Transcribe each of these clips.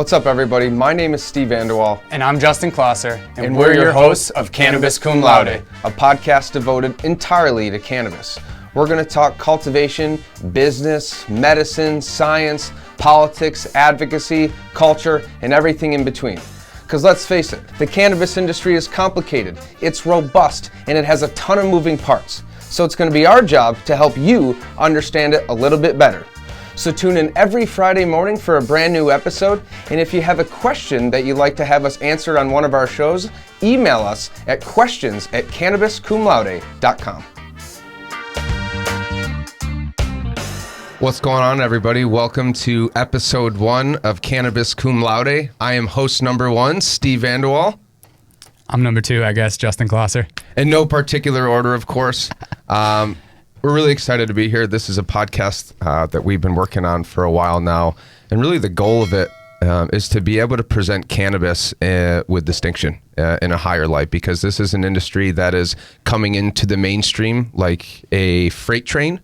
What's up, everybody? My name is Steve VanDeWalle. And I'm Justin Closser. And we're your hosts of Cannabis Cum Laude, a podcast devoted entirely to cannabis. We're going to talk cultivation, business, medicine, science, politics, advocacy, culture, and everything in between. Because let's face it, the cannabis industry is complicated, it's robust, and it has a ton of moving parts. So it's going to be our job to help you understand it a little bit better. So tune in every Friday morning for a brand new episode. And if you have a question that you'd like to have us answered on one of our shows, email us at questions@cannabiscumlaude.com. What's going on, everybody? Welcome to episode 1 of Cannabis Cum Laude. I am host number 1, Steve VanDeWalle. I'm number 2, I guess, Justin Closser. In no particular order, of course. We're really excited to be here. This is a podcast that we've been working on for a while now. And really the goal of it is to be able to present cannabis with distinction in a higher light, because this is an industry that is coming into the mainstream like a freight train.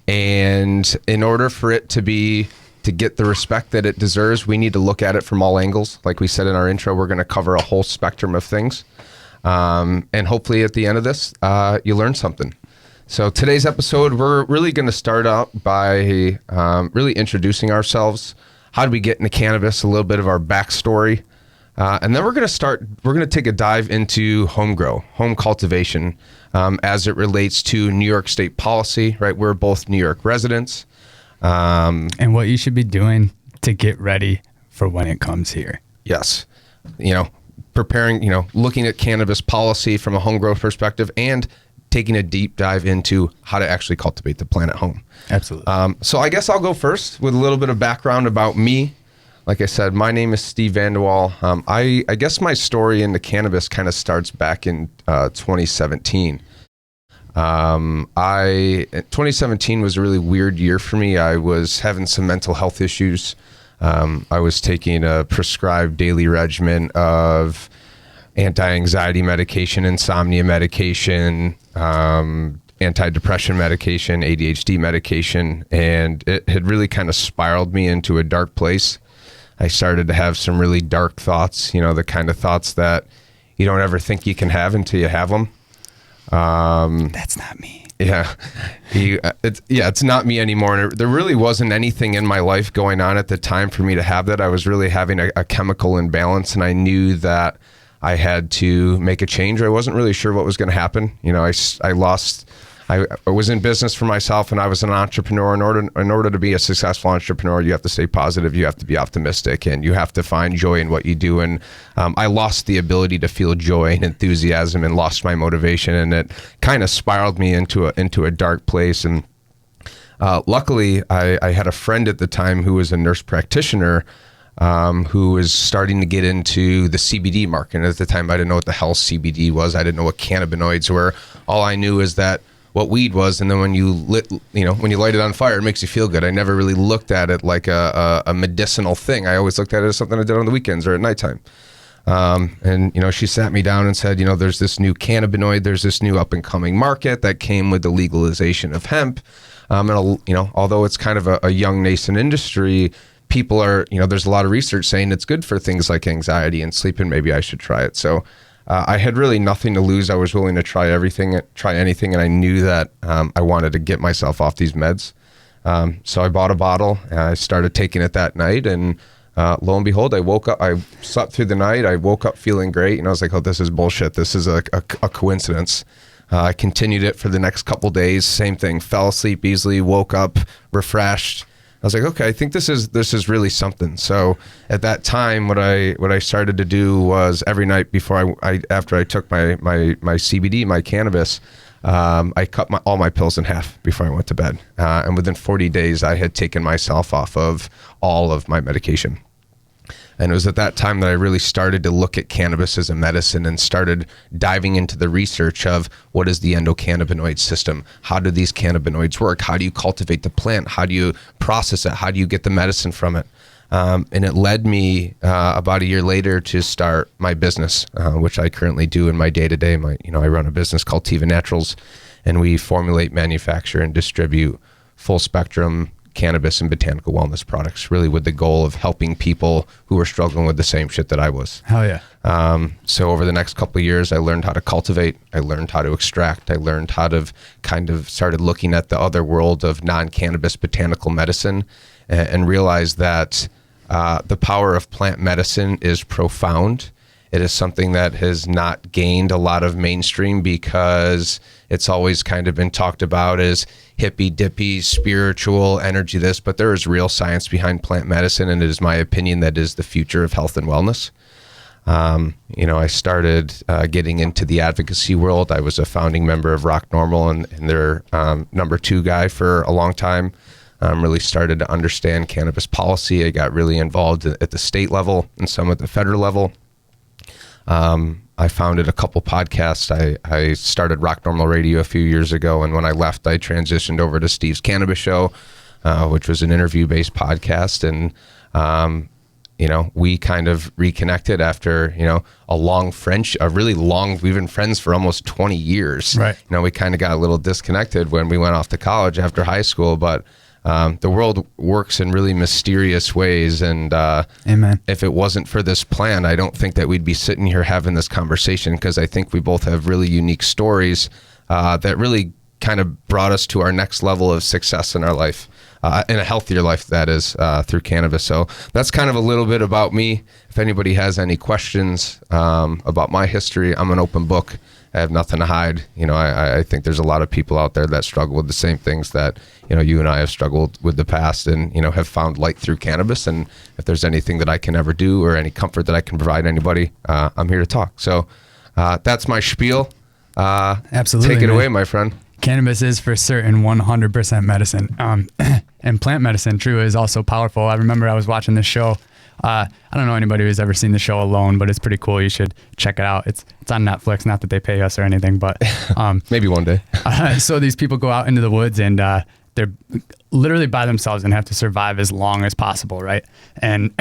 And in order for it to get the respect that it deserves, we need to look at it from all angles. Like we said in our intro, we're going to cover a whole spectrum of things. And hopefully at the end of this, you learn something. So today's episode, we're really going to start out by really introducing ourselves. How did we get into cannabis? A little bit of our backstory. And then we're going to take a dive into home cultivation, as it relates to New York State policy, right? We're both New York residents. And what you should be doing to get ready for when it comes here. Yes. Preparing, looking at cannabis policy from a home grow perspective and taking a deep dive into how to actually cultivate the plant at home. Absolutely. So I guess I'll go first with a little bit of background about me. Like I said, my name is Steve VanDeWalle. I guess my story into cannabis kind of starts back in 2017. 2017 was a really weird year for me. I was having some mental health issues. I was taking a prescribed daily regimen of anti-anxiety medication, insomnia medication, anti-depression medication, ADHD medication, and it had really kind of spiraled me into a dark place. I started to have some really dark thoughts, the kind of thoughts that you don't ever think you can have until you have them. That's not me. Yeah. It's not me anymore. And there really wasn't anything in my life going on at the time for me to have that. I was really having a chemical imbalance, and I knew that I had to make a change. I wasn't really sure what was going to happen. I was in business for myself, and I was an entrepreneur. In order to be a successful entrepreneur, you have to stay positive, you have to be optimistic, and you have to find joy in what you do. And I lost the ability to feel joy and enthusiasm, and lost my motivation, and it kind of spiraled me into a dark place. And luckily, I had a friend at the time who was a nurse practitioner, who was starting to get into the CBD market. And at the time, I didn't know what the hell CBD was. I didn't know what cannabinoids were. All I knew is that what weed was, and then when you light it on fire, it makes you feel good. I never really looked at it like a medicinal thing. I always looked at it as something I did on the weekends or at nighttime. And she sat me down and said, there's this new cannabinoid, there's this new up and coming market that came with the legalization of hemp. And although it's kind of a young nascent industry, people are, there's a lot of research saying it's good for things like anxiety and sleep, and maybe I should try it. So I had really nothing to lose. I was willing to try anything, and I knew that I wanted to get myself off these meds. So I bought a bottle, and I started taking it that night, and lo and behold, I woke up, I slept through the night, I woke up feeling great, and I was like, oh, this is bullshit. This is a coincidence. I continued it for the next couple days, same thing, fell asleep easily, woke up refreshed. I was like, okay, I think this is really something. So at that time, what I started to do was every night before after I took my CBD, my cannabis, I cut all my pills in half before I went to bed. And within 40 days, I had taken myself off of all of my medication. And it was at that time that I really started to look at cannabis as a medicine and started diving into the research of what is the endocannabinoid system? How do these cannabinoids work? How do you cultivate the plant? How do you process it? How do you get the medicine from it? And it led me about a year later to start my business, which I currently do in my day-to-day. I run a business called Tiva Naturals, and we formulate, manufacture, and distribute full spectrum cannabis and botanical wellness products, really with the goal of helping people who were struggling with the same shit that I was. Hell yeah. So over the next couple of years, I learned how to cultivate. I learned how to extract. I learned how to kind of started looking at the other world of non-cannabis botanical medicine and realized that the power of plant medicine is profound. It is something that has not gained a lot of mainstream because it's always kind of been talked about as hippy dippy, spiritual energy this, but there is real science behind plant medicine, and it is my opinion that is the future of health and wellness. I started getting into the advocacy world. I was a founding member of Rock Normal and their number 2 guy for a long time. Really started to understand cannabis policy. I got really involved at the state level and some at the federal level. I founded a couple podcasts. I started Rock Normal Radio a few years ago, and when I left, I transitioned over to Steve's Cannabis Show, which was an interview-based podcast, and we kind of reconnected after a long friendship, we've been friends for almost 20 years. Right. We kind of got a little disconnected when we went off to college after high school, but the world works in really mysterious ways, and Amen. If it wasn't for this plan, I don't think that we'd be sitting here having this conversation, because I think we both have really unique stories that really kind of brought us to our next level of success in our life, in a healthier life, that is, through cannabis. So that's kind of a little bit about me. If anybody has any questions about my history, I'm an open book. I have nothing to hide. I think there's a lot of people out there that struggle with the same things that, you and I have struggled with the past, and, have found light through cannabis. And if there's anything that I can ever do or any comfort that I can provide anybody, I'm here to talk. So that's my spiel. Absolutely. Take it away, my friend. Cannabis is for certain 100% medicine. And plant medicine, true, is also powerful. I remember I was watching this show. I don't know anybody who's ever seen the show Alone, but it's pretty cool. You should check it out. It's on Netflix. Not that they pay us or anything, but maybe one day. So these people go out into the woods, and they're literally by themselves and have to survive as long as possible, right? And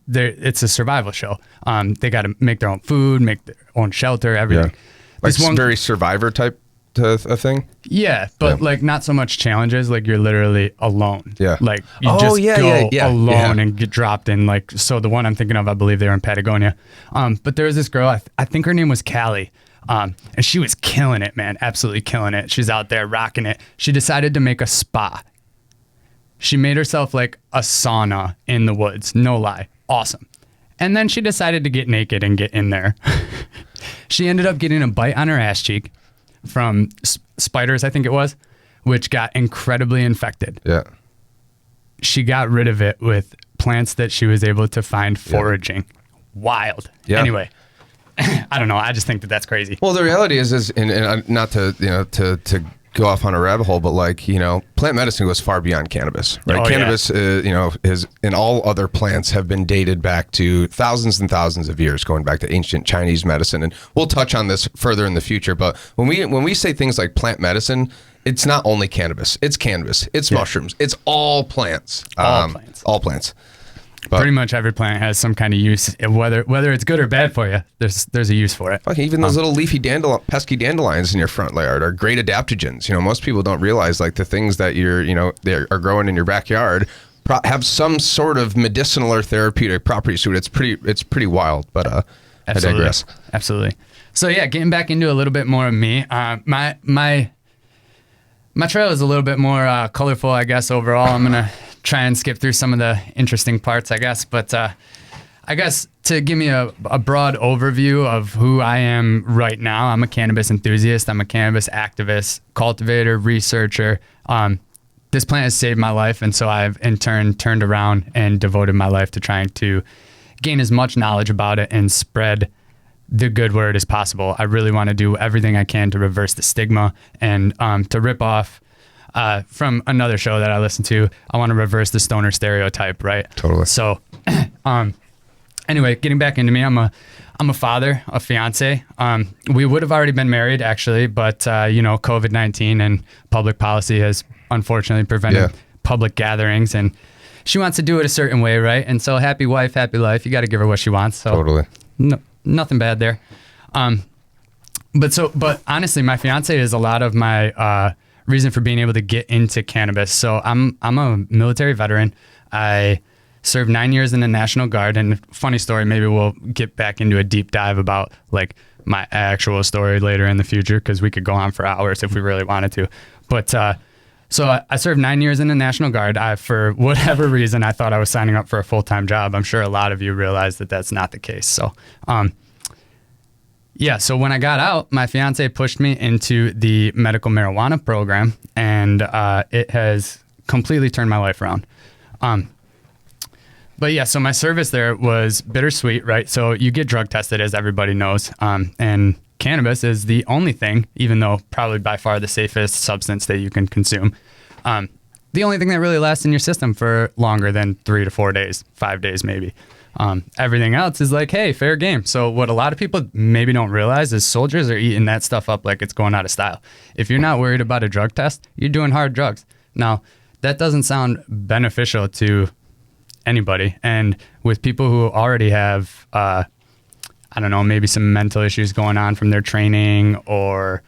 it's a survival show. They got to make their own food, make their own shelter, everything. Yeah. Like very Survivor type a thing? Yeah, but like not so much challenges, like you're literally alone. Yeah. Like you just go alone and get dropped in. Like, so the one I'm thinking of, I believe they were in Patagonia. But there was this girl, I think her name was Callie. And she was killing it, man. Absolutely killing it. She's out there rocking it. She decided to make a spa. She made herself like a sauna in the woods. No lie. Awesome. And then she decided to get naked and get in there. She ended up getting a bite on her ass cheek from spiders, I think it was, which got incredibly infected. Yeah. She got rid of it with plants that she was able to find foraging. Yeah. Wild. Yeah. Anyway, I don't know. I just think that that's crazy. Well, the reality is and not to, to go off on a rabbit hole, but plant medicine goes far beyond cannabis, right? Cannabis, is, and all other plants have been dated back to thousands and thousands of years, going back to ancient Chinese medicine. And we'll touch on this further in the future. But when we say things like plant medicine, it's not only cannabis, it's mushrooms, it's all plants. All plants. But pretty much every plant has some kind of use, whether it's good or bad for you. There's a use for it. Okay, even those little leafy pesky dandelions in your front yard are great adaptogens. Most people don't realize like the things that they are growing in your backyard have some sort of medicinal or therapeutic properties to it. It's pretty wild. But I digress. Absolutely. So yeah, getting back into a little bit more of me. My trail is a little bit more colorful, I guess. Overall, I'm gonna try and skip through some of the interesting parts, I guess. But I guess to give me a broad overview of who I am right now, I'm a cannabis enthusiast. I'm a cannabis activist, cultivator, researcher. This plant has saved my life, and so I've in turn turned around and devoted my life to trying to gain as much knowledge about it and spread the good word as possible. I really want to do everything I can to reverse the stigma and to rip off from another show that I listen to. I want to reverse the stoner stereotype, right? Totally. So, anyway, getting back into me, I'm a father, a fiance. We would have already been married actually, but COVID-19 and public policy has unfortunately prevented public gatherings, and she wants to do it a certain way, right? And so, happy wife, happy life. You got to give her what she wants. So totally. No, nothing bad there. But honestly, my fiance is a lot of my reason for being able to get into cannabis. So I'm a military veteran. I served 9 years in the National Guard, and funny story, maybe we'll get back into a deep dive about like my actual story later in the future, because we could go on for hours if we really wanted to. But so I served 9 years in the National Guard. For whatever reason, I thought I was signing up for a full-time job. I'm sure a lot of you realize that that's not the case. So yeah, so when I got out, my fiance pushed me into the medical marijuana program, and it has completely turned my life around. But yeah, so my service there was bittersweet, right? So you get drug tested, as everybody knows, and cannabis is the only thing, even though probably by far the safest substance that you can consume, the only thing that really lasts in your system for longer than 3 to 4 days, 5 days maybe. Everything else is like, hey, fair game. So what a lot of people maybe don't realize is soldiers are eating that stuff up like it's going out of style. If you're not worried about a drug test, you're doing hard drugs. Now, that doesn't sound beneficial to anybody. And with people who already have, I don't know, maybe some mental issues going on from their training, or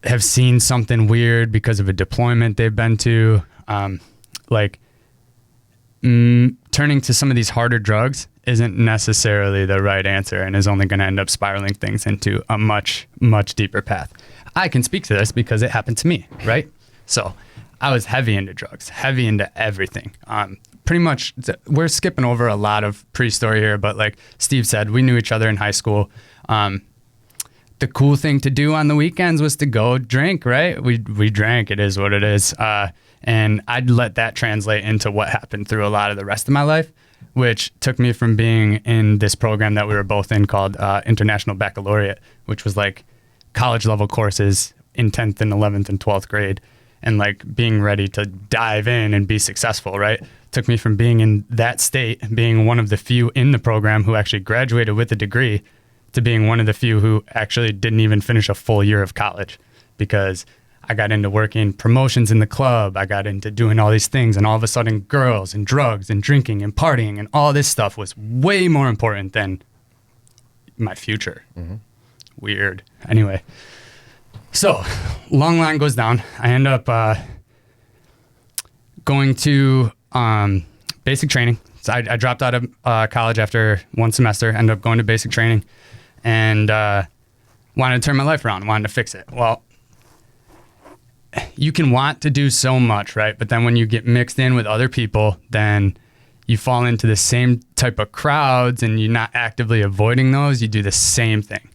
have seen something weird because of a deployment they've been to, turning to some of these harder drugs isn't necessarily the right answer, and is only going to end up spiraling things into a much, much deeper path. I can speak to this because it happened to me, right? So I was heavy into drugs, heavy into everything. Pretty much, we're skipping over a lot of pre-story here, but like Steve said, we knew each other in high school. The cool thing to do on the weekends was to go drink, right? We drank, it is what it is. And I'd let that translate into what happened through a lot of the rest of my life, which took me from being in this program that we were both in called International Baccalaureate, which was like college level courses in 10th and 11th and 12th grade, and like being ready to dive in and be successful, right? Took me from being in that state, being one of the few in the program who actually graduated with a degree, to being one of the few who actually didn't even finish a full year of college, because I got into working promotions in the club. I got into doing all these things, and all of a sudden girls and drugs and drinking and partying and all this stuff was way more important than my future. Mm-hmm. Weird. Anyway, so long line goes down. I end up going to basic training. So I dropped out of college after one semester, ended up going to basic training, and wanted to turn my life around, wanted to fix it. Well, you can want to do so much, right? But then when you get mixed in with other people, then you fall into the same type of crowds, and you're not actively avoiding those. You do the same thing.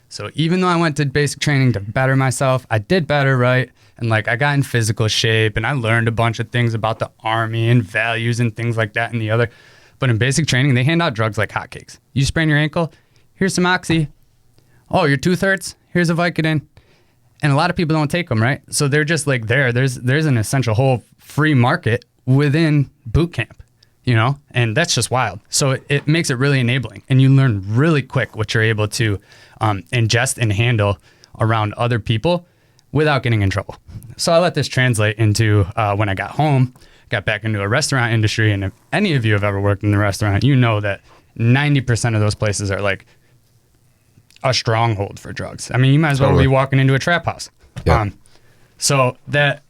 So even though I went to basic training to better myself, I did better, right? And like I got in physical shape, and I learned a bunch of things about the Army and values and things like that and the other. But in basic training, they hand out drugs like hotcakes. You sprain your ankle, here's some Oxy. Oh, your tooth hurts, here's a Vicodin. And a lot of people don't take them, right? So they're just like there. There's an essential whole free market within boot camp, you know? And that's just wild. So it makes it really enabling. And you learn really quick what you're able to ingest and handle around other people without getting in trouble. So I let this translate into when I got home, got back into a restaurant industry. And if any of you have ever worked in the restaurant, you know that 90% of those places are like a stronghold for drugs. I mean, you might as well be walking into a trap house. Yeah. So that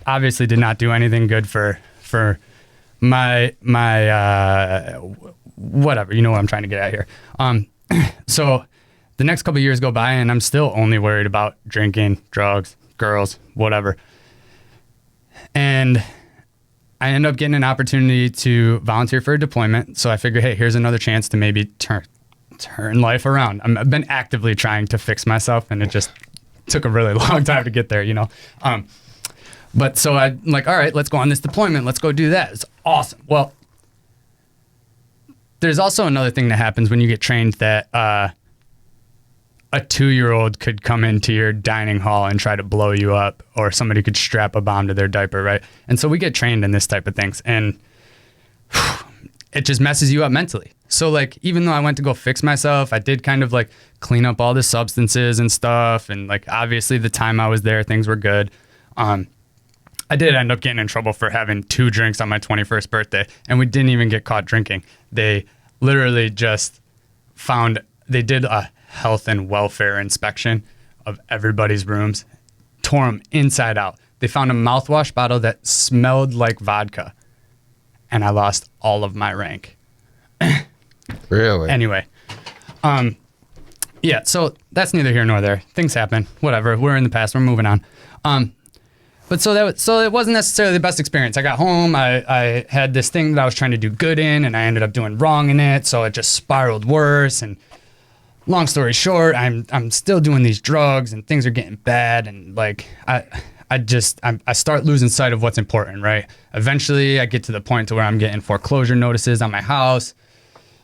obviously did not do anything good for my whatever, you know what I'm trying to get at here. So the next couple of years go by, and I'm still only worried about drinking, drugs, girls, whatever. And I end up getting an opportunity to volunteer for a deployment. So I figure, hey, here's another chance to maybe turn life around. I've been actively trying to fix myself, and it just took a really long time to get there, you know? But so I'm like, all right, let's go on this deployment. Let's go do that. It's awesome. Well, there's also another thing that happens when you get trained, that a 2-year-old could come into your dining hall and try to blow you up, or somebody could strap a bomb to their diaper, right? And so we get trained in this type of things, and it just messes you up mentally. So like, even though I went to go fix myself, I did kind of like clean up all the substances and stuff. And like, obviously the time I was there, things were good. I did end up getting in trouble for having 2 drinks on my 21st birthday, and we didn't even get caught drinking. They literally just they did a health and welfare inspection of everybody's rooms, tore them inside out. They found a mouthwash bottle that smelled like vodka, and I lost all of my rank. Really? Anyway, yeah, so that's neither here nor there. Things happen. Whatever. We're in the past. We're moving on. But so it wasn't necessarily the best experience. I got home. I had this thing that I was trying to do good in, and I ended up doing wrong in it. So it just spiraled worse. And long story short, I'm still doing these drugs, and things are getting bad. And like I start losing sight of what's important, right? Eventually, I get to the point to where I'm getting foreclosure notices on my house,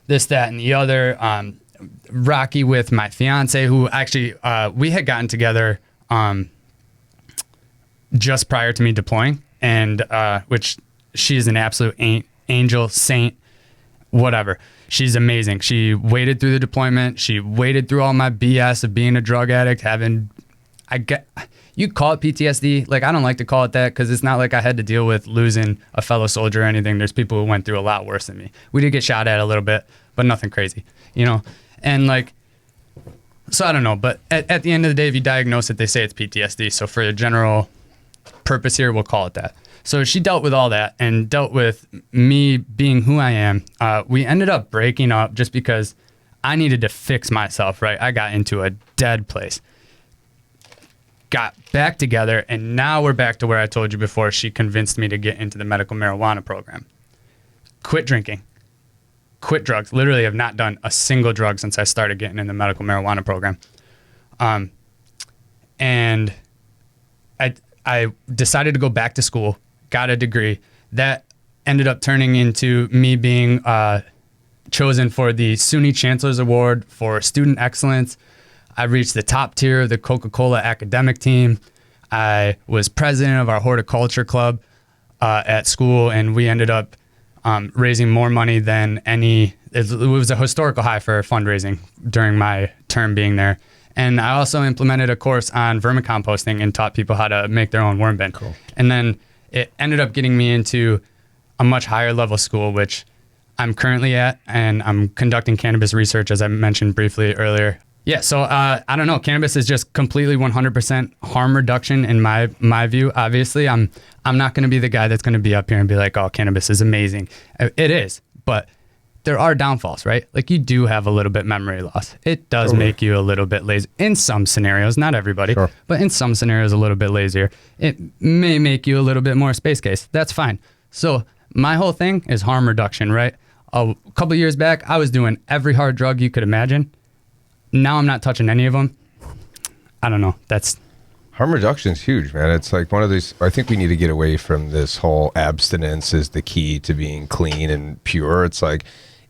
this, that, and the other. Rocky with my fiance, who actually we had gotten together just prior to me deploying, and which she's an absolute angel, saint, whatever. She's amazing. She waited through the deployment. She waited through all my BS of being a drug addict, you call it PTSD. Like, I don't like to call it that because it's not like I had to deal with losing a fellow soldier or anything. There's people who went through a lot worse than me. We did get shot at a little bit, but nothing crazy, you know? And like, so I don't know, but at the end of the day, if you diagnose it, they say it's PTSD. So for the general purpose here, we'll call it that. So she dealt with all that and dealt with me being who I am. We ended up breaking up just because I needed to fix myself, right? I got into a dead place. Got back together, and now we're back to where I told you before. She convinced me to get into the medical marijuana program. Quit drinking. Quit drugs. Literally have not done a single drug since I started getting in the medical marijuana program. And I decided to go back to school, got a degree. That ended up turning into me being chosen for the SUNY Chancellor's Award for Student Excellence. I reached the top tier of the Coca-Cola academic team. I was president of our horticulture club at school, and we ended up raising more money than it was a historical high for fundraising during my term being there. And I also implemented a course on vermicomposting and taught people how to make their own worm bin. Cool. And then it ended up getting me into a much higher level school, which I'm currently at, and I'm conducting cannabis research, as I mentioned briefly earlier. Yeah, so I don't know. Cannabis is just completely 100% harm reduction in my view. Obviously, I'm not going to be the guy that's going to be up here and be like, oh, cannabis is amazing. It is, but there are downfalls, right? Like, you do have a little bit memory loss. It does make you a little bit lazy in some scenarios, not everybody, but in some scenarios a little bit lazier. It may make you a little bit more space case. That's fine. So my whole thing is harm reduction, right? A couple of years back, I was doing every hard drug you could imagine. Now I'm not touching any of them. I don't know. Harm reduction is huge, man. It's like one of these. I think we need to get away from this whole abstinence is the key to being clean and pure. It's like,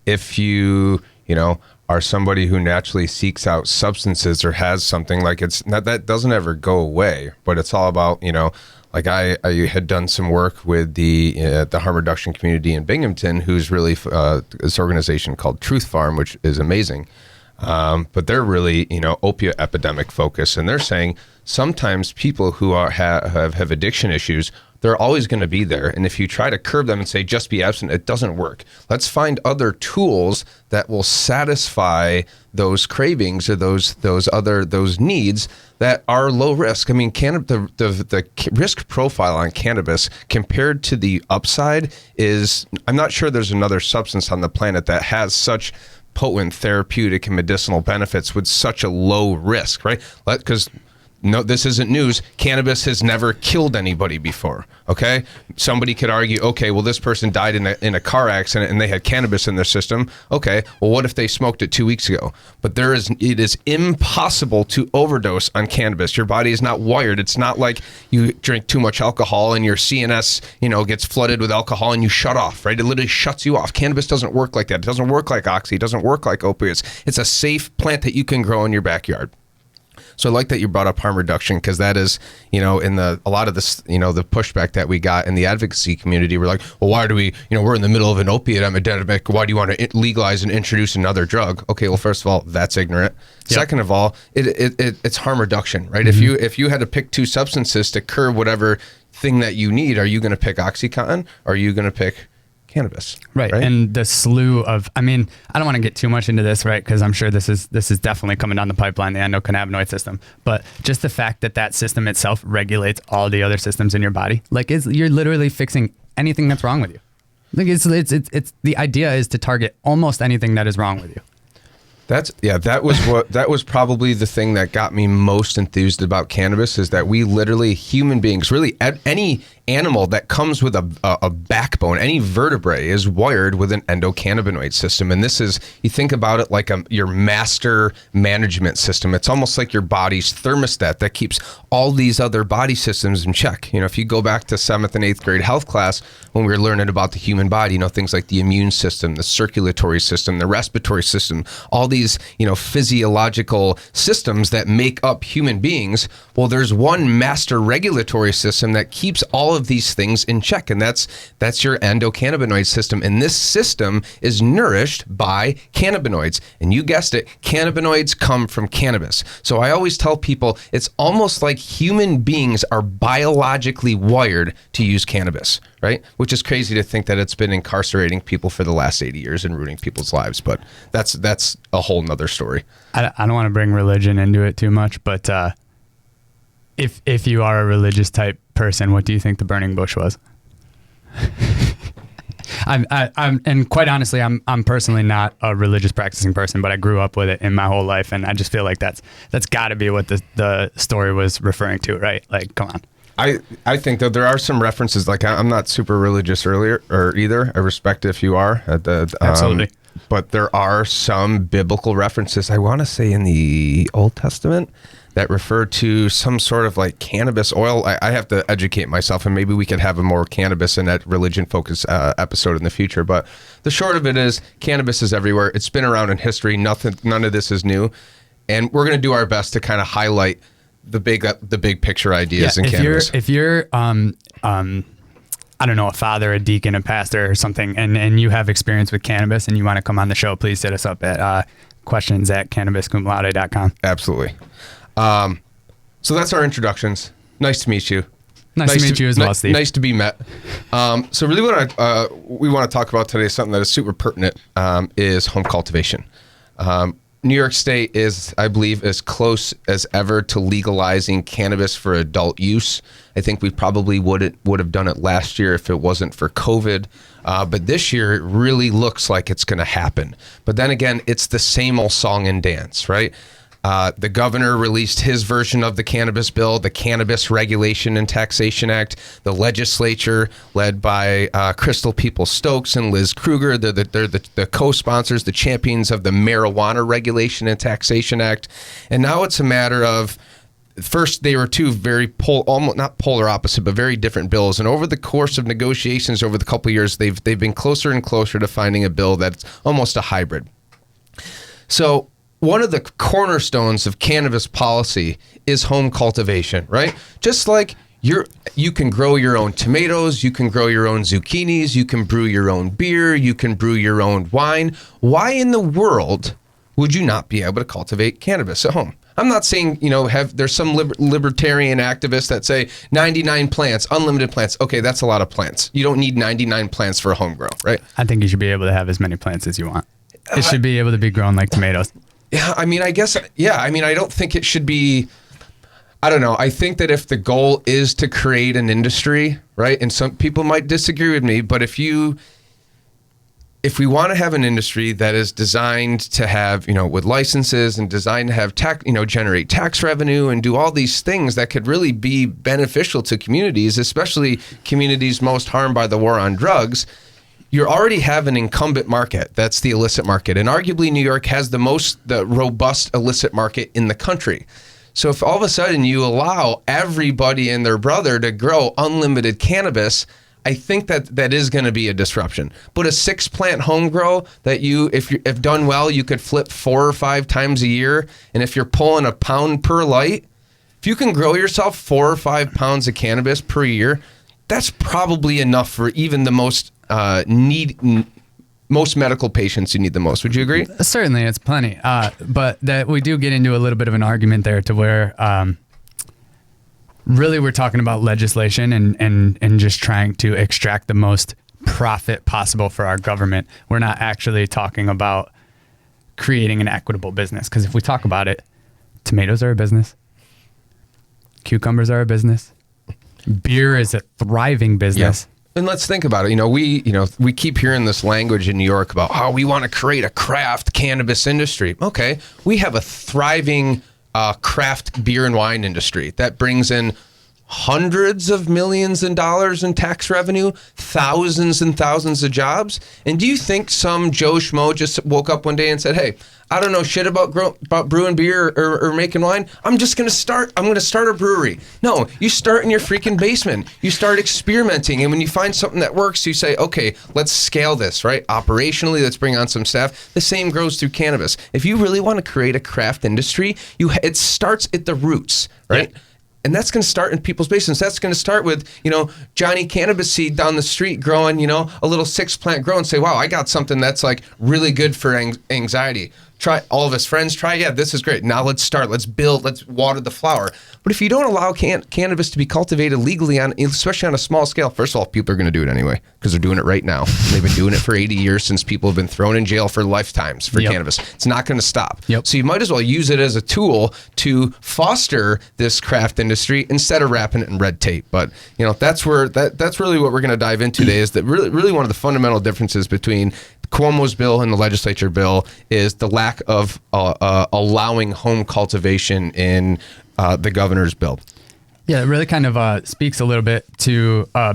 if you are somebody who naturally seeks out substances or has something, like, it's not, that doesn't ever go away, but it's all about, like I had done some work with the harm reduction community in Binghamton, who's really this organization called Truth Farm, which is amazing. But they're really, opiate epidemic focused, and they're saying sometimes people who have addiction issues, they're always going to be there. And if you try to curb them and say, just be abstinent, it doesn't work. Let's find other tools that will satisfy those cravings or those needs that are low risk. I mean, the risk profile on cannabis compared to the upside is, I'm not sure there's another substance on the planet that has such potent therapeutic and medicinal benefits with such a low risk, right? Because no, this isn't news. Cannabis has never killed anybody before. Okay, somebody could argue, okay, well, this person died in a car accident and they had cannabis in their system. Okay, well, what if they smoked it 2 weeks ago? But it is impossible to overdose on cannabis. Your body is not wired. It's not like you drink too much alcohol and your CNS, gets flooded with alcohol and you shut off, right? It literally shuts you off. Cannabis doesn't work like that. It doesn't work like oxy. It doesn't work like opiates. It's a safe plant that you can grow in your backyard. So I like that you brought up harm reduction, because that is, in a lot of this, the pushback that we got in the advocacy community. We're like, well, why do we, we're in the middle of an opiate epidemic. Why do you want to legalize and introduce another drug? Okay, well, first of all, that's ignorant. Yep. Second of all, it's harm reduction, right? Mm-hmm. If you had to pick two substances to curb whatever thing that you need, are you going to pick OxyContin or are you going to pick cannabis. Right. And the slew of, I mean, I don't want to get too much into this, right? Because I'm sure this is definitely coming down the pipeline, the endocannabinoid system. But just the fact that that system itself regulates all the other systems in your body, like you're literally fixing anything that's wrong with you. Like it's the idea is to target almost anything that is wrong with you. That was probably the thing that got me most enthused about cannabis, is that we literally, human beings, really any animal that comes with a backbone, any vertebrae is wired with an endocannabinoid system. And this is, you think about it like your master management system. It's almost like your body's thermostat that keeps all these other body systems in check. You know, if you go back to 7th and 8th grade health class, when we were learning about the human body, you know, things like the immune system, the circulatory system, the respiratory system, all these, you know, physiological systems that make up human beings. Well, there's one master regulatory system that keeps all of these things in check, and that's your endocannabinoid system. And this system is nourished by cannabinoids. And you guessed it, cannabinoids come from cannabis. So I always tell people it's almost like human beings are biologically wired to use cannabis, right? Which is crazy to think that it's been incarcerating people for the last 80 years and ruining people's lives. But that's a whole nother story. I don't want to bring religion into it too much, but if you are a religious type person, what do you think the burning bush was? I'm and quite honestly, I'm personally not a religious practicing person, but I grew up with it in my whole life, and I just feel like that's got to be what the story was referring to, right? Like, come on. I think that there are some references. Like, I'm not super religious either. I respect if you are. Absolutely. But there are some biblical references, I want to say in the Old Testament, that refer to some sort of like cannabis oil. I have to educate myself, and maybe we could have a more cannabis and that religion focused episode in the future. But the short of it is, cannabis is everywhere. It's been around in history. None of this is new. And we're going to do our best to kind of highlight the big picture ideas in cannabis. If you're I don't know, a father, a deacon, a pastor or something, and you have experience with cannabis and you want to come on the show, please hit us up at questions@cannabiscumlaude.com. Absolutely. So that's our introductions. Nice to meet you. Nice to meet you as well, Steve. Nice to be met. So really what we want to talk about today, something that is super pertinent, is home cultivation. New York State is, I believe, as close as ever to legalizing cannabis for adult use. I think we probably would have done it last year if it wasn't for COVID. But this year, it really looks like it's going to happen. But then again, it's the same old song and dance, right? The governor released his version of the cannabis bill, the Cannabis Regulation and Taxation Act. The legislature, led by Crystal Peoples-Stokes and Liz Kruger, they're the co-sponsors, the champions of the Marijuana Regulation and Taxation Act. And now it's a matter of, first, they were two very almost not polar opposite, but very different bills. And over the course of negotiations over the couple of years, they've been closer and closer to finding a bill that's almost a hybrid. So one of the cornerstones of cannabis policy is home cultivation, right? Just like you can grow your own tomatoes, you can grow your own zucchinis, you can brew your own beer, you can brew your own wine. Why in the world would you not be able to cultivate cannabis at home? I'm not saying, there's some libertarian activists that say 99 plants, unlimited plants. Okay, that's a lot of plants. You don't need 99 plants for a home grow, right? I think you should be able to have as many plants as you want. It should be able to be grown like tomatoes. Yeah, I don't think it should be, I don't know. I think that if the goal is to create an industry, right, and some people might disagree with me, but if we want to have an industry that is designed to have, with licenses and designed to have generate tax revenue and do all these things that could really be beneficial to communities, especially communities most harmed by the war on drugs, you already have an incumbent market. That's the illicit market. And arguably New York has the robust illicit market in the country. So if all of a sudden you allow everybody and their brother to grow unlimited cannabis, I think that is going to be a disruption. But a 6-plant home grow that if done well, you could flip 4 or 5 times a year. And if you're pulling a pound per light, if you can grow yourself 4 or 5 pounds of cannabis per year, that's probably enough for even the most most medical patients who need the most. Would you agree? Certainly, it's plenty. But that we do get into a little bit of an argument there to where really we're talking about legislation and just trying to extract the most profit possible for our government. We're not actually talking about creating an equitable business. Because if we talk about it, tomatoes are a business. Cucumbers are a business. Beer is a thriving business. Yeah. And let's think about it. We keep hearing this language in New York about how we want to create a craft cannabis industry. Okay, we have a thriving craft beer and wine industry that brings in hundreds of millions in dollars in tax revenue, thousands and thousands of jobs. And do you think some Joe Schmo just woke up one day and said, hey, I don't know shit about brewing beer or making wine. I'm going to start a brewery. No, you start in your freaking basement. You start experimenting. And when you find something that works, you say, okay, let's scale this, right? Operationally, let's bring on some staff. The same goes through cannabis. If you really want to create a craft industry, it starts at the roots, right? Yeah. And that's going to start in people's basements. That's going to start with, Johnny Cannabis Seed down the street growing, a little 6-plant grow and say, wow, I got something that's like really good for anxiety. Try all of his friends try. Yeah, this is great. Now let's start. Let's build. Let's water the flower. But if you don't allow cannabis to be cultivated legally, especially on a small scale, first of all, people are going to do it anyway because they're doing it right now. They've been doing it for 80 years since people have been thrown in jail for lifetimes for cannabis. It's not going to stop. Yep. So you might as well use it as a tool to foster this craft industry instead of wrapping it in red tape. But that's really what we're going to dive into today. Is that really one of the fundamental differences between Cuomo's bill and the legislature bill is the lack of allowing home cultivation in the governor's bill. Yeah, it really kind of speaks a little bit to a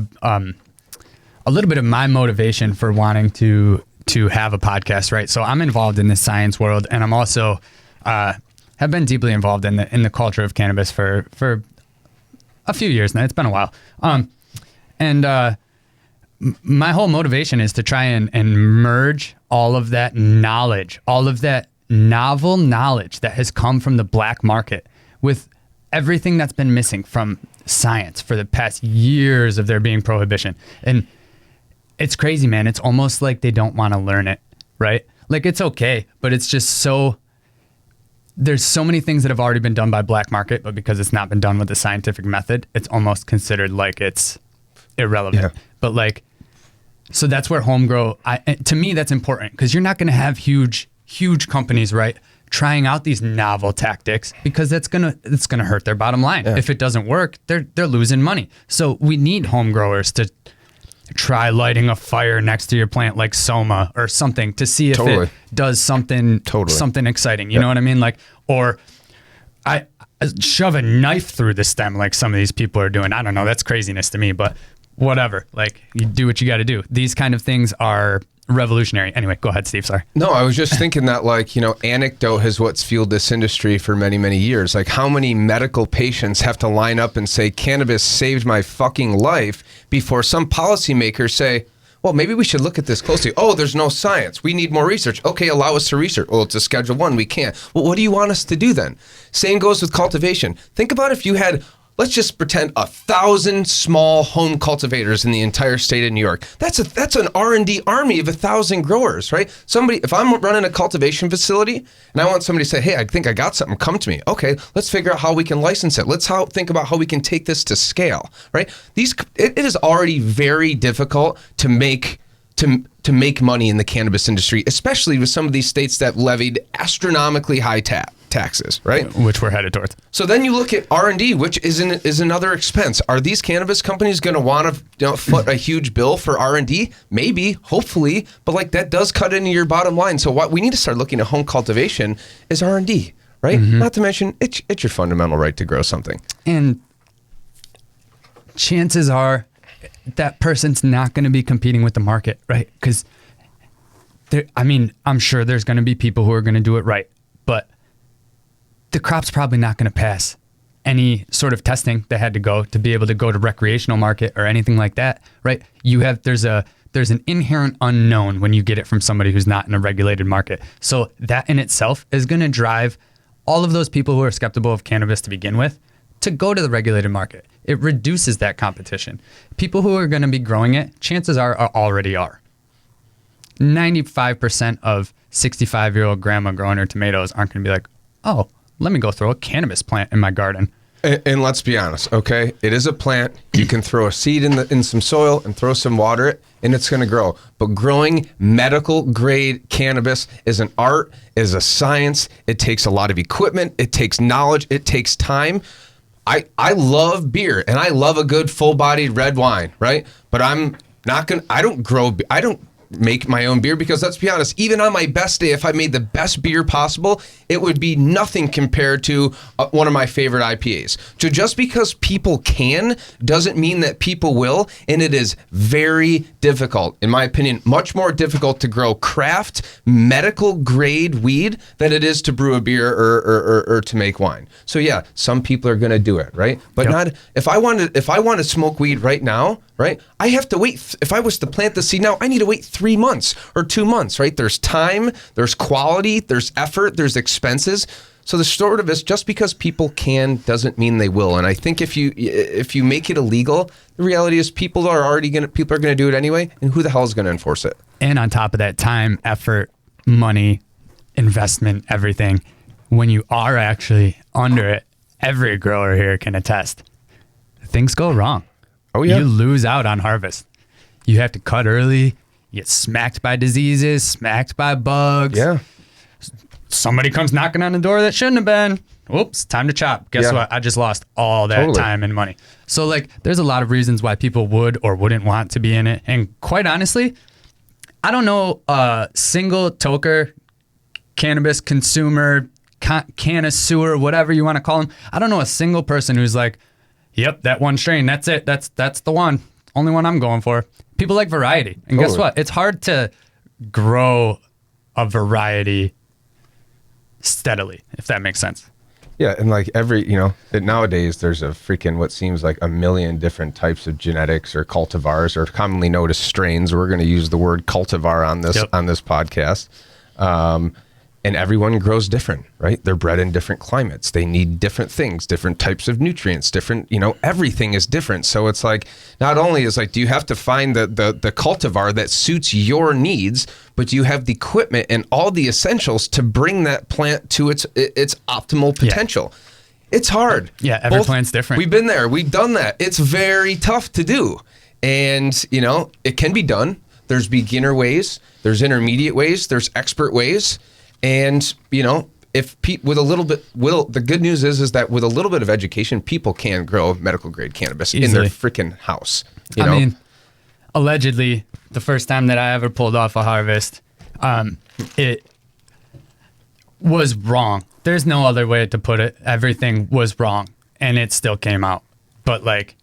little bit of my motivation for wanting to have a podcast, right? So I'm involved in the science world, and I'm also have been deeply involved in the culture of cannabis for a few years now. It's been a while, my whole motivation is to try and merge all of that knowledge, all of that novel knowledge that has come from the black market with everything that's been missing from science for the past years of there being prohibition. And it's crazy, man. It's almost like they don't want to learn it, right? Like it's okay, but it's just there's so many things that have already been done by black market, but because it's not been done with the scientific method, it's almost considered like it's irrelevant. Yeah. But so that's where home grow, to me, that's important because you're not going to have huge companies, right, trying out these novel tactics because it's gonna hurt their bottom line. Yeah. If it doesn't work, they're losing money. So we need home growers to try lighting a fire next to your plant like Soma or something to see if it does something exciting. You know what I mean? Or I shove a knife through the stem like some of these people are doing. I don't know. That's craziness to me, but whatever. You do what you got to do. These kind of things are revolutionary. Anyway, go ahead, Steve. Sorry. No, I was just thinking that anecdote is what's fueled this industry for many, many years. How many medical patients have to line up and say, cannabis saved my fucking life before some policymakers say, well, maybe we should look at this closely. Oh, there's no science. We need more research. Okay, allow us to research. Well, it's a Schedule I. We can't. Well, what do you want us to do then? Same goes with cultivation. Think about if you had, let's just pretend 1,000 small home cultivators in the entire state of New York. That's an R&D army of 1,000 growers, right? If I'm running a cultivation facility and I want somebody to say, hey, I think I got something, come to me. Okay, let's figure out how we can license it. Let's think about how we can take this to scale, right? It is already very difficult to make money in the cannabis industry, especially with some of these states that levied astronomically high taxes, right? Which we're headed towards. So then you look at R&D, which is another expense. Are these cannabis companies going to want to foot a huge bill for R&D? Maybe, hopefully, but that does cut into your bottom line. So what we need to start looking at home cultivation is R&D, right? Mm-hmm. Not to mention, it's your fundamental right to grow something. And chances are that person's not going to be competing with the market, right? Because I'm sure there's going to be people who are going to do it right, but the crop's probably not going to pass any sort of testing that had to go to be able to go to recreational market or anything like that, right? There's an inherent unknown when you get it from somebody who's not in a regulated market. So that in itself is going to drive all of those people who are skeptical of cannabis to begin with to go to the regulated market. It reduces that competition. People who are going to be growing it, chances are already are. 95% of 65-year-old grandma growing her tomatoes aren't going to be like, oh, let me go throw a cannabis plant in my garden. And let's be honest, okay? It is a plant. You can throw a seed in some soil and throw some water and it's going to grow. But growing medical grade cannabis is an art, is a science. It takes a lot of equipment. It takes knowledge. It takes time. I love beer and I love a good full bodied red wine, right? But I don't make my own beer because let's be honest, even on my best day, if I made the best beer possible, it would be nothing compared to one of my favorite IPAs. So just because people can doesn't mean that people will, and it is very difficult, in my opinion, much more difficult to grow craft medical grade weed than it is to brew a beer or to make wine. So yeah, some people are going to do it, right? But Yep. not if I want to smoke weed right now, right? I have to wait. If I was to plant the seed now, I need to wait 3 months or 2 months, right? There's time, there's quality, there's effort, there's expenses. So the sort of is just because people can doesn't mean they will. And I think if you make it illegal, the reality is people are going to do it anyway. And who the hell is going to enforce it? And on top of that, time, effort, money, investment, everything. When you are actually under it, every grower here can attest. Things go wrong. Oh, yeah. You lose out on harvest. You have to cut early. You get smacked by diseases, smacked by bugs. Yeah. Somebody comes knocking on the door that shouldn't have been. Oops, time to chop. Guess Yeah. what? I just lost all that Totally. time and money. So like, there's a lot of reasons why people would or wouldn't want to be in it. And quite honestly, I don't know a single toker, cannabis consumer, connoisseur, whatever you want to call them. I don't know a single person who's like, yep, that one strain, that's it. That's the one. Only one I'm going for. People like variety. And guess Totally. what? It's hard to grow a variety steadily, if that makes sense. Yeah, and like nowadays there's a freaking what seems like a million different types of genetics or cultivars, or commonly known as strains. We're going to use the word cultivar on this Yep. on this podcast. And everyone grows different, right? They're bred in different climates. They need different things, different types of nutrients, different, everything is different. So it's like, not only is like, do you have to find the cultivar that suits your needs, but do you have the equipment and all the essentials to bring that plant to its optimal potential? Yeah. It's hard. Yeah, every plant's different. We've been there. We've done that. It's very tough to do. And, it can be done. There's beginner ways. There's intermediate ways. There's expert ways. And, if with a little bit, the good news is that with a little bit of education, people can grow medical grade cannabis in their freaking house. I mean, allegedly, the first time that I ever pulled off a harvest, it was wrong. There's no other way to put it. Everything was wrong, and it still came out. But like,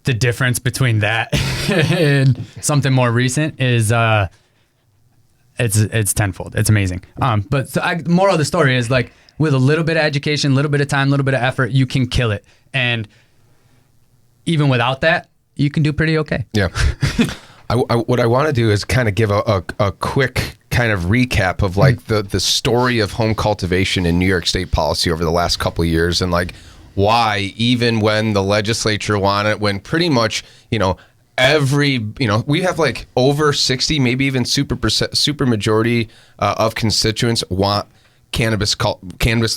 the difference between that and something more recent is it's tenfold. It's amazing. But moral of the story is like, with a little bit of education, a little bit of time, a little bit of effort, you can kill it. And even without that, you can do pretty okay. Yeah. What I want to do is kind of give a quick kind of recap of like the story of home cultivation in New York State policy over the last couple of years, and like why, even when the legislature wanted, when pretty much, we have like over 60, maybe even super majority of constituents want cannabis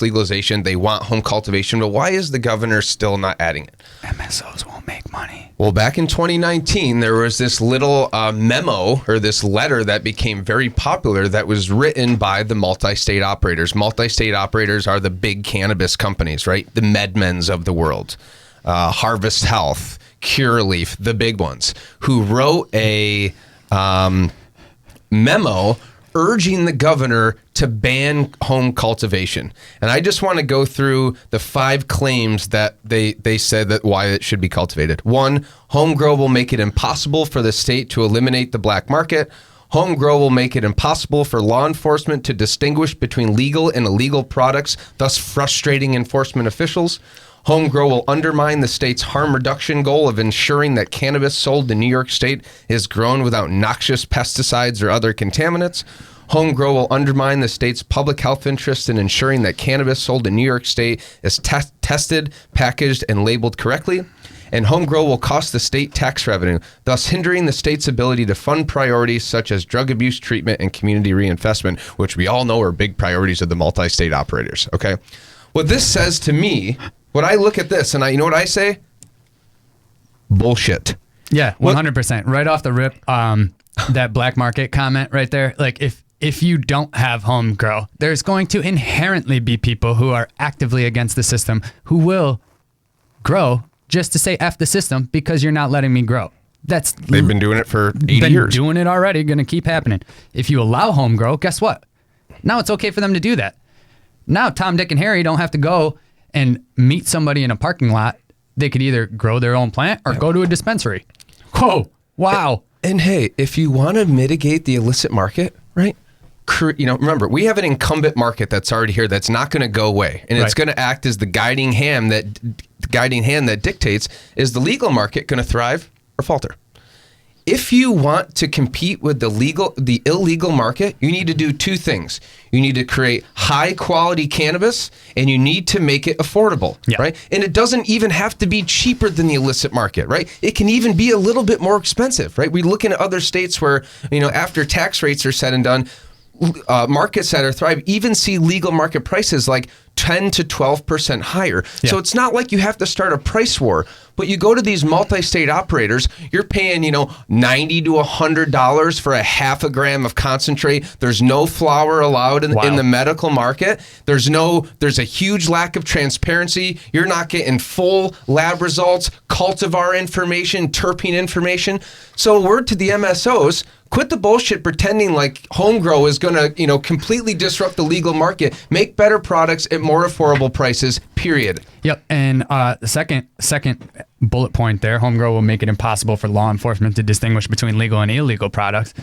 legalization. They want home cultivation, but why is the governor still not adding it? MSOs won't make money. Well, back in 2019, there was this little memo or this letter that became very popular that was written by the multi-state operators. Multi-state operators are the big cannabis companies, right? The MedMens of the world, Harvest Health, Curaleaf, the big ones, who wrote a memo urging the governor to ban home cultivation. And I just want to go through the 5 claims that they said that why it should be cultivated. 1, home grow will make it impossible for the state to eliminate the black market. Home grow will make it impossible for law enforcement to distinguish between legal and illegal products, thus frustrating enforcement officials. Home grow will undermine the state's harm reduction goal of ensuring that cannabis sold in New York State is grown without noxious pesticides or other contaminants. Home grow will undermine the state's public health interest in ensuring that cannabis sold in New York State is tested, packaged, and labeled correctly. And home grow will cost the state tax revenue, thus hindering the state's ability to fund priorities such as drug abuse treatment and community reinvestment, which we all know are big priorities of the multi-state operators, okay? what this says to me, when I look at this, and you know what I say? Bullshit. Yeah, 100%. Right off the rip, that black market comment right there. Like if you don't have home grow, there's going to inherently be people who are actively against the system who will grow just to say F the system because you're not letting me grow. They've been doing it for 80 years. Doing it already, going to keep happening. If you allow home grow, guess what? Now it's okay for them to do that. Now Tom, Dick, and Harry don't have to go and meet somebody in a parking lot. They could either grow their own plant or go to a dispensary. Whoa, wow. And hey, if you want to mitigate the illicit market, right? Remember, we have an incumbent market that's already here that's not going to go away, and it's going to act as the guiding hand that dictates, is the legal market going to thrive or falter? If you want to compete with the illegal market, you need to do two things. You need to create high quality cannabis, and you need to make it affordable, right? And it doesn't even have to be cheaper than the illicit market, right? It can even be a little bit more expensive, right? We look into other states where, after tax rates are said and done, markets that are thrive even see legal market prices like 10 to 12% higher. Yeah. So it's not like you have to start a price war, but you go to these multi-state operators, you're paying, $90 to $100 for a half a gram of concentrate. There's no flower allowed in the medical market. There's a huge lack of transparency. You're not getting full lab results, cultivar information, terpene information. So a word to the MSOs, quit the bullshit pretending like home grow is going to, completely disrupt the legal market. Make better products at more affordable prices, period. Yep. And the second bullet point there, home grow will make it impossible for law enforcement to distinguish between legal and illegal products.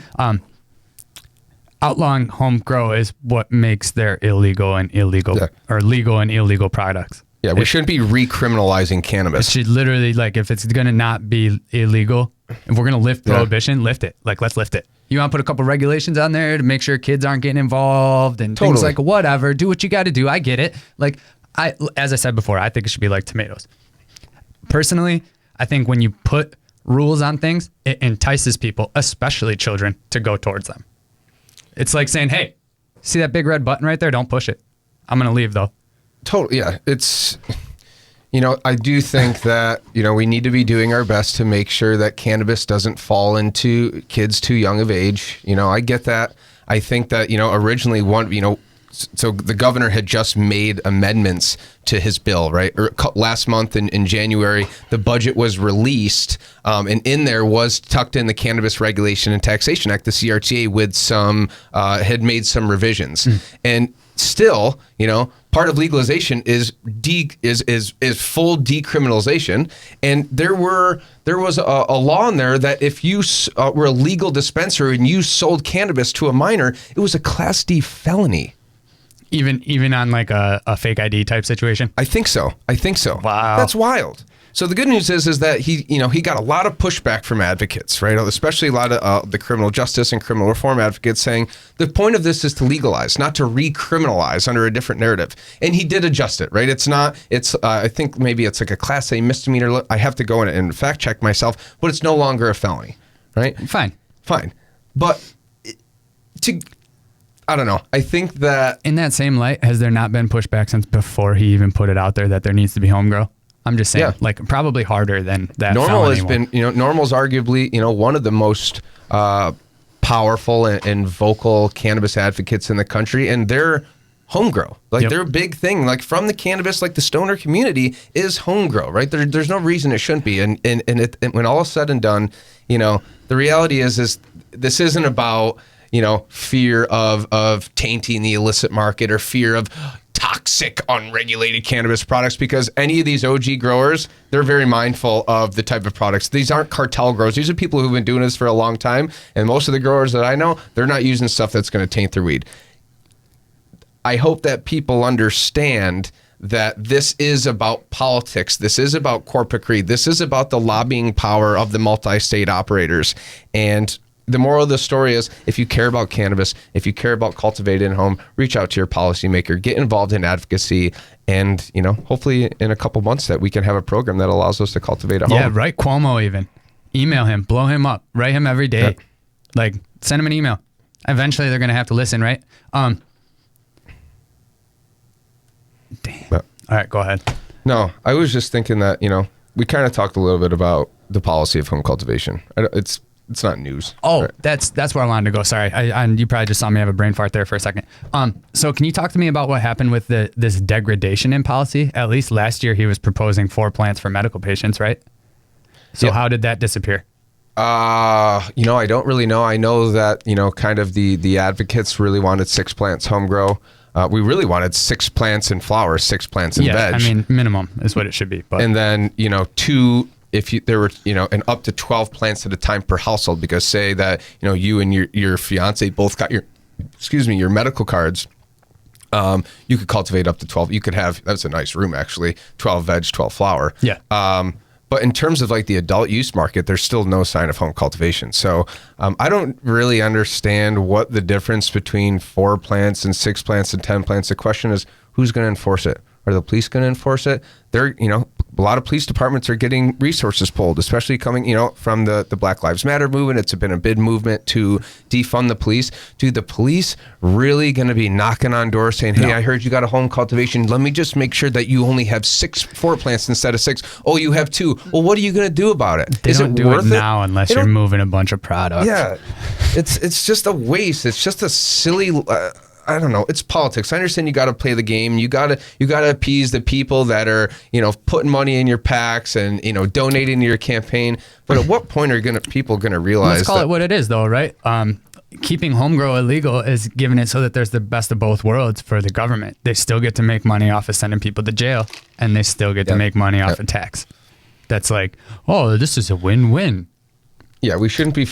Outlawing home grow is what makes their illegal and illegal or legal and illegal products. Yeah, we shouldn't be recriminalizing cannabis. It should literally, if it's going to not be illegal, if we're going to lift prohibition, lift it. Let's lift it. You want to put a couple regulations on there to make sure kids aren't getting involved and things like whatever. Do what you got to do. I get it. As I said before, I think it should be like tomatoes. Personally, I think when you put rules on things, it entices people, especially children, to go towards them. It's like saying, hey, see that big red button right there? Don't push it. I'm going to leave though. Totally. Yeah. It's, I do think that, we need to be doing our best to make sure that cannabis doesn't fall into kids too young of age. I get that. I think that, originally so the governor had just made amendments to his bill, right? Last month in January, the budget was released, and in there was tucked in the Cannabis Regulation and Taxation Act, the CRTA, with had made some revisions. And still, part of legalization is full decriminalization, and there was a law in there that if you were a legal dispenser and you sold cannabis to a minor, it was a Class D felony. Even on a fake ID type situation? I think so. Wow. That's wild. So the good news is that he got a lot of pushback from advocates, right? Especially a lot of the criminal justice and criminal reform advocates saying the point of this is to legalize, not to recriminalize under a different narrative. And he did adjust it, right? I think maybe it's like a Class A misdemeanor. I have to go in and fact check myself, but it's no longer a felony, right? Fine. But I don't know. I think that in that same light, has there not been pushback since before he even put it out there that there needs to be home grow? I'm just saying, probably harder than that. NORML has been, NORML's arguably, one of the most powerful and vocal cannabis advocates in the country, and they're home grow. Their big thing, from the cannabis, the stoner community is home grow, right? There's no reason it shouldn't be. And when all is said and done, the reality is this isn't about fear of tainting the illicit market or fear of toxic, unregulated cannabis products, because any of these OG growers, they're very mindful of the type of products. These aren't cartel growers. These are people who've been doing this for a long time. And most of the growers that I know, they're not using stuff that's going to taint their weed. I hope that people understand that this is about politics. This is about corporate greed. This is about the lobbying power of the multi-state operators. And the moral of the story is, if you care about cannabis, if you care about cultivating at home, reach out to your policymaker, get involved in advocacy, and hopefully in a couple months that we can have a program that allows us to cultivate at home. Yeah, write Cuomo even. Email him, blow him up, write him every day. Yep. Send him an email. Eventually they're going to have to listen, right? Damn. All right, go ahead. No, I was just thinking that, we kind of talked a little bit about the policy of home cultivation. It's not news. Oh, right? that's where I wanted to go. Sorry. You probably just saw me have a brain fart there for a second. So can you talk to me about what happened with this degradation in policy? At least last year he was proposing 4 plants for medical patients, right? So how did that disappear? I don't really know. I know that, kind of the advocates really wanted 6 plants home grow. We really wanted 6 plants in flower, 6 plants in veg. I mean, minimum is what it should be. But. And then, 2, there were, and up to 12 plants at a time per household, because say that, you and your fiance both got your medical cards. You could cultivate up to 12. You could have, that's a nice room actually, 12 veg, 12 flower. Yeah. But in terms of like the adult use market, there's still no sign of home cultivation. So I don't really understand what the difference between 4 plants and 6 plants and 10 plants. The question is, who's going to enforce it? Are the police going to enforce it? They're, a lot of police departments are getting resources pulled, especially coming, from the Black Lives Matter movement. It's been a big movement to defund the police. Dude, the police really going to be knocking on doors saying, hey, I heard you got a home cultivation. Let me just make sure that you only have 4 plants instead of 6. Oh, you have 2. Well, what are you going to do about it? They don't do it now unless you're moving a bunch of product. Yeah, it's just a waste. It's just a silly... I don't know. It's politics. I understand you got to play the game. You got to appease the people that are, putting money in your PACs and, donating to your campaign. But at what point are people going to realize? Let's call it what it is, though, right? Keeping home grow illegal is giving it so that there's the best of both worlds for the government. They still get to make money off of sending people to jail, and they still get to make money off of tax. That's like, oh, this is a win-win. Yeah, we shouldn't be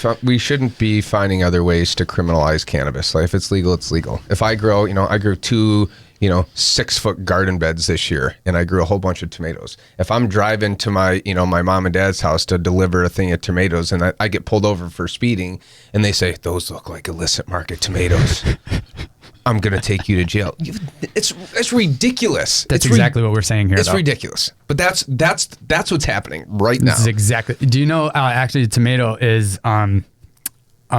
finding other ways to criminalize cannabis. Like if it's legal, it's legal. If I grow, I grew 2, 6-foot garden beds this year, and I grew a whole bunch of tomatoes. If I'm driving to my, my mom and dad's house to deliver a thing of tomatoes, and I get pulled over for speeding, and they say those look like illicit market tomatoes, I'm gonna take you to jail. It's ridiculous. That's exactly what we're saying here. It's ridiculous. But that's what's happening right now. This is exactly. Do you know? Actually, tomato is a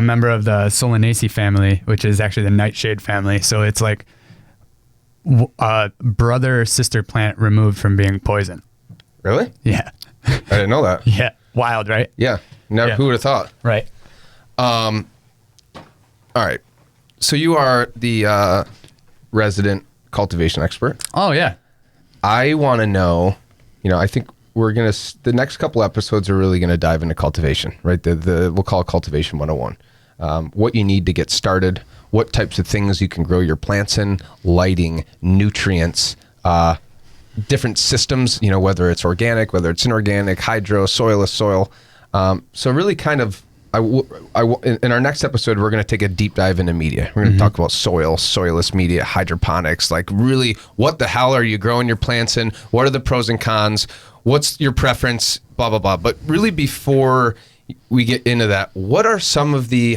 member of the Solanaceae family, which is actually the nightshade family. So it's like a brother sister plant removed from being poison. Really? Yeah. I didn't know that. Yeah. Wild, right? Yeah. Never. Yeah. Who would have thought? Right. All right. So you are the resident cultivation expert. Oh, yeah. I want to know, I think the next couple episodes are really going to dive into cultivation, right? We'll call it Cultivation 101. What you need to get started, what types of things you can grow your plants in, lighting, nutrients, different systems, whether it's organic, whether it's inorganic, hydro, soilless soil. So really kind of, in our next episode, we're going to take a deep dive into media. We're going to talk about soil, soilless media, hydroponics, like really what the hell are you growing your plants in? What are the pros and cons? What's your preference? Blah, blah, blah. But really before we get into that, what are some of the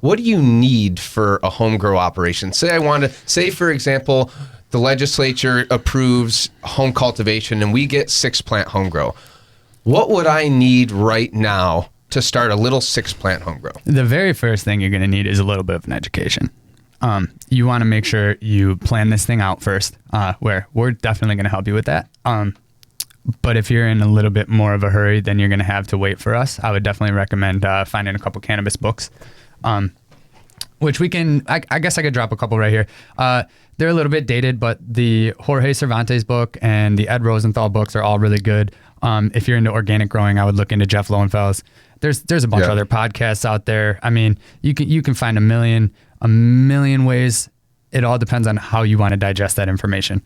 what do you need for a home grow operation? Say for example, the legislature approves home cultivation and we get 6 plant home grow. What would I need right now to start a little 6-plant home grow? The very first thing you're going to need is a little bit of an education. You want to make sure you plan this thing out first, where we're definitely going to help you with that. But if you're in a little bit more of a hurry, then you're going to have to wait for us. I would definitely recommend finding a couple cannabis books, which we can, I guess I could drop a couple right here. They're a little bit dated, but the Jorge Cervantes book and the Ed Rosenthal books are all really good. If you're into organic growing, I would look into Jeff Lowenfels. There's a bunch of other podcasts out there. I mean, you can find a million ways. It all depends on how you want to digest that information.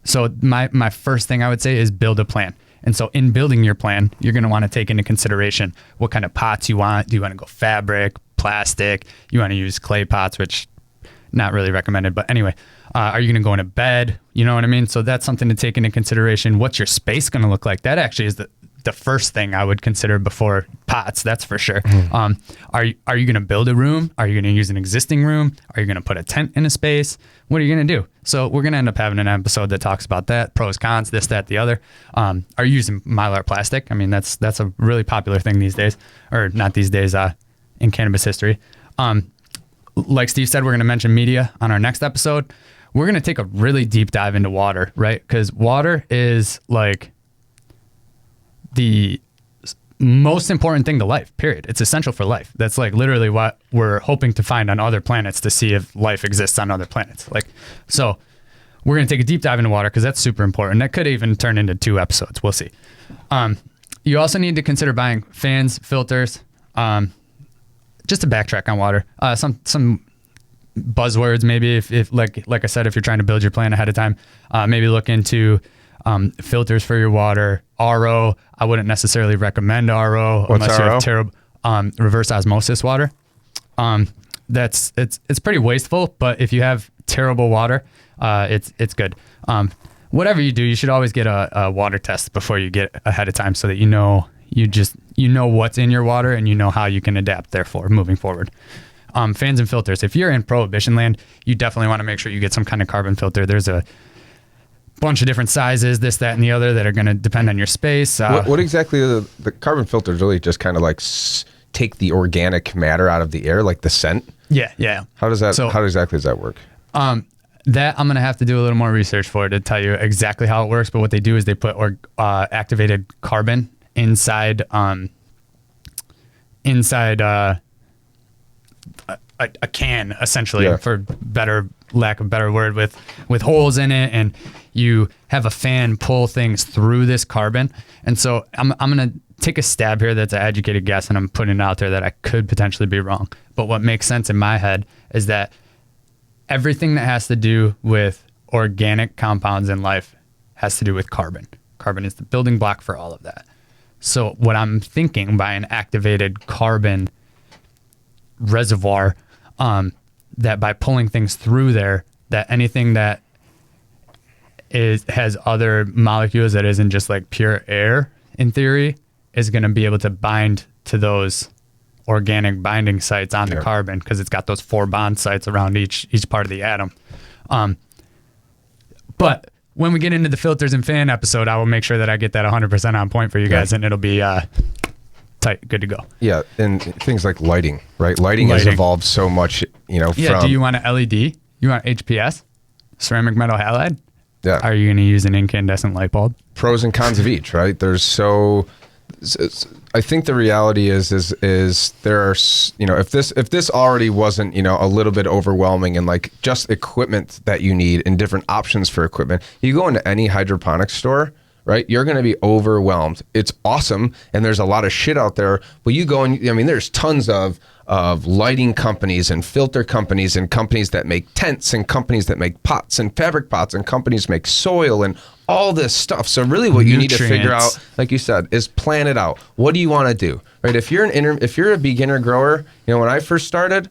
So my first thing I would say is build a plan. And so in building your plan, you're going to want to take into consideration what kind of pots you want. Do you want to go fabric, plastic? You want to use clay pots, which not really recommended. But anyway, are you going to go in a bed? You know what I mean? So that's something to take into consideration. What's your space going to look like? That actually is the first thing I would consider before pots, that's for sure. Are you going to build a room? Are you going to use an existing room? Are you going to put a tent in a space? What are you going to do? So we're going to end up having an episode that talks about that, pros, cons, this, that, the other. Are you using Mylar plastic? I mean, that's a really popular thing these days, or not these days, in cannabis history. Like Steve said, we're going to mention media on our next episode. we're going to take a really deep dive into water, right? Because water is like the most important thing to life, period. It's essential for life. That's like literally what we're hoping to find on other planets to see if life exists on other planets. Like, so we're going to take a deep dive into water because that's super important. That could even turn into 2 episodes. We'll see. You also need to consider buying fans, filters, just to backtrack on water. Some buzzwords, maybe if like I said, if you're trying to build your plan ahead of time, maybe look into filters for your water. RO, I wouldn't necessarily recommend RO unless you have terrible reverse osmosis water. It's pretty wasteful, but if you have terrible water, it's good. Whatever you do, you should always get a water test before you get ahead of time so that you know what's in your water and you know how you can adapt therefore moving forward. Fans and filters. If you're in prohibition land, you definitely want to make sure you get some kind of carbon filter. There's a bunch of different sizes, this, that, and the other that are going to depend on your space. What exactly the carbon filters really just kind of like take the organic matter out of the air, like the scent? Yeah. How exactly does that work? That I'm going to have to do a little more research for to tell you exactly how it works. But what they do is they put activated carbon inside a can, essentially, for lack of a better word, with holes in it, and you have a fan pull things through this carbon. And so I'm going to take a stab here that's an educated guess, and I'm putting it out there that I could potentially be wrong. But what makes sense in my head is that everything that has to do with organic compounds in life has to do with carbon. Carbon is the building block for all of that. So what I'm thinking by an activated carbon reservoir, that by pulling things through there, that anything that has other molecules that isn't just like pure air, in theory, is going to be able to bind to those organic binding sites on the carbon, because it's got those 4 bond sites around each part of the atom. But when we get into the filters and fan episode, I will make sure that I get that 100% on point for you guys, and it'll be tight, good to go. Yeah, and things like lighting, right? Lighting has evolved so much, Yeah, do you want an LED? You want HPS? Ceramic metal halide? Yeah. Are you going to use an incandescent light bulb? Pros and cons of each, right? I think the reality is there are, if this already wasn't, a little bit overwhelming and like just equipment that you need and different options for equipment, you go into any hydroponics store, right? You're going to be overwhelmed. It's awesome, and there's a lot of shit out there, but you go and, there's tons of lighting companies and filter companies and companies that make tents and companies that make pots and fabric pots and companies make soil and all this stuff. So really what you need to figure out, like you said, is plan it out. What do you want to do, right? If you're a beginner grower, when I first started,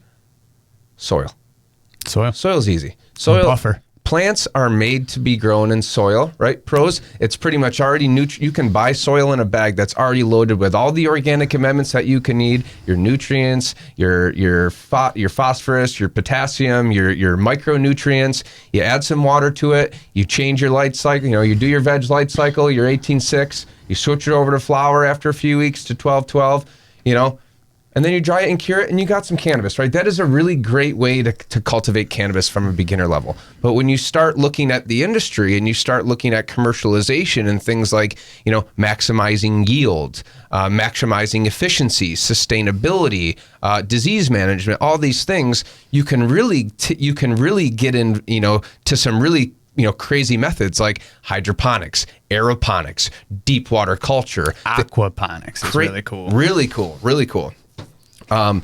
soil's easy. Soil buffer. Plants are made to be grown in soil, right? Pros, it's pretty much already you can buy soil in a bag that's already loaded with all the organic amendments that you can need, your nutrients, your phosphorus, your potassium, your micronutrients. You add some water to it, you change your light cycle, you do your veg light cycle, your 18-6, you switch it over to flower after a few weeks to 12-12, and then you dry it and cure it, and you got some cannabis, right? That is a really great way to cultivate cannabis from a beginner level. But when you start looking at the industry and you start looking at commercialization and things like, maximizing yield, maximizing efficiency, sustainability, disease management, all these things, you can really get in, to some really crazy methods like hydroponics, aeroponics, deep water culture. Aquaponics is really cool. Really cool. So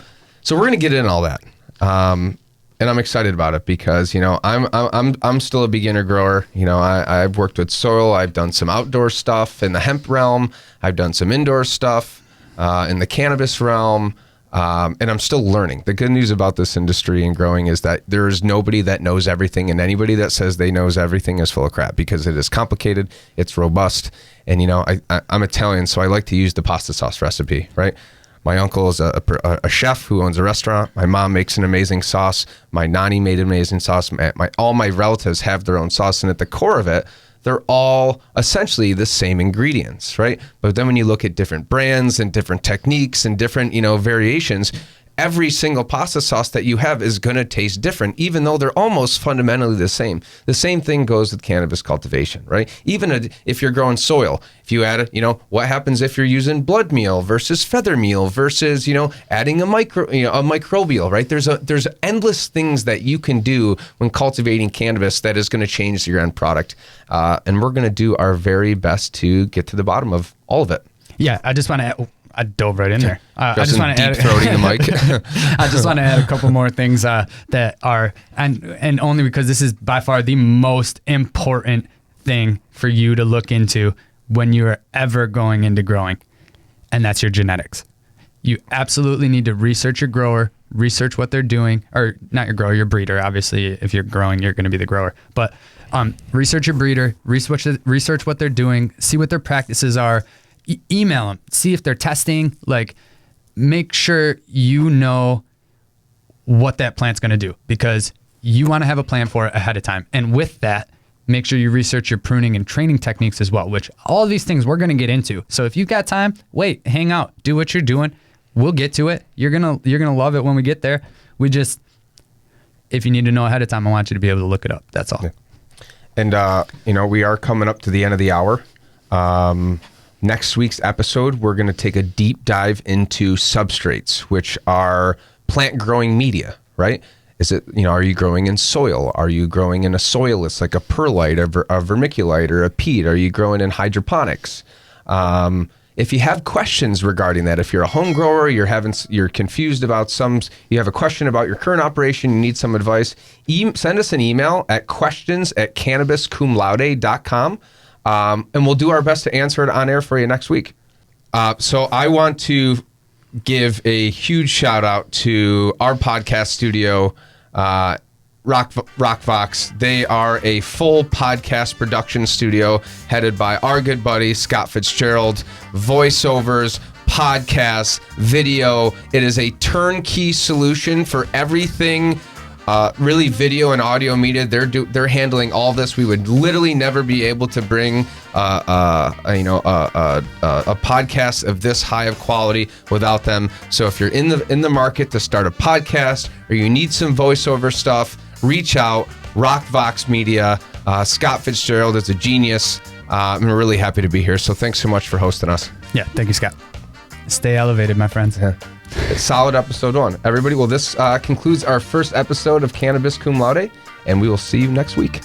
we're going to get in all that. And I'm excited about it because, I'm still a beginner grower. I've worked with soil. I've done some outdoor stuff in the hemp realm. I've done some indoor stuff in the cannabis realm. And I'm still learning. The good news about this industry and growing is that there is nobody that knows everything, and anybody that says they knows everything is full of crap, because it is complicated, it's robust, and I'm Italian, so I like to use the pasta sauce recipe, right? My uncle is a chef who owns a restaurant. My mom makes an amazing sauce. My nanny made an amazing sauce. All my relatives have their own sauce, and at the core of it, they're all essentially the same ingredients, right? But then when you look at different brands and different techniques and different, variations, every single pasta sauce that you have is going to taste different, even though they're almost fundamentally the same. The same thing goes with cannabis cultivation, right? Even if you're growing soil, if you add, what happens if you're using blood meal versus feather meal versus, adding a microbial, right? There's endless things that you can do when cultivating cannabis that is going to change your end product. And we're going to do our very best to get to the bottom of all of it. Yeah, I just want to I dove right in there. I just want to add throating the mic. I just want to add a couple more things that are and only because this is by far the most important thing for you to look into when you are ever going into growing, and that's your genetics. You absolutely need to research your grower, research what they're doing, or not your grower, your breeder. Obviously, if you're growing, you're going to be the grower. But research your breeder, research what they're doing, see what their practices are. Email them, see if they're testing, make sure you know what that plant's going to do, because you want to have a plan for it ahead of time. And with that, make sure you research your pruning and training techniques as well, which all of these things we're going to get into. So if you've got time, wait, hang out, do what you're doing. We'll get to it. You're going to love it when we get there. If you need to know ahead of time, I want you to be able to look it up. That's all. Yeah. And, we are coming up to the end of the hour. Next week's episode, we're going to take a deep dive into substrates, which are plant growing media, right? Is it, are you growing in soil? Are you growing in a soilless, like a perlite, a vermiculite, or a peat? Are you growing in hydroponics? If you have questions regarding that, if you're a home grower, you're confused about you have a question about your current operation, you need some advice, send us an email at questions@cannabiscumlaude.com. And we'll do our best to answer it on air for you next week. So I want to give a huge shout out to our podcast studio, Rockvox. They are a full podcast production studio headed by our good buddy, Scott Fitzgerald. Voiceovers, podcasts, video. It is a turnkey solution for everything. Really, video and audio media. They're handling all this. We would literally never be able to bring a podcast of this high of quality without them. So if you're in the market to start a podcast or you need some voiceover stuff, reach out. Rockvox Media. Scott Fitzgerald is a genius. I'm really happy to be here. So thanks so much for hosting us. Yeah, thank you, Scott. Stay elevated, my friends. Yeah. Solid episode 1. Everybody, well, this concludes our first episode of Cannabis Cum Laude, and we will see you next week.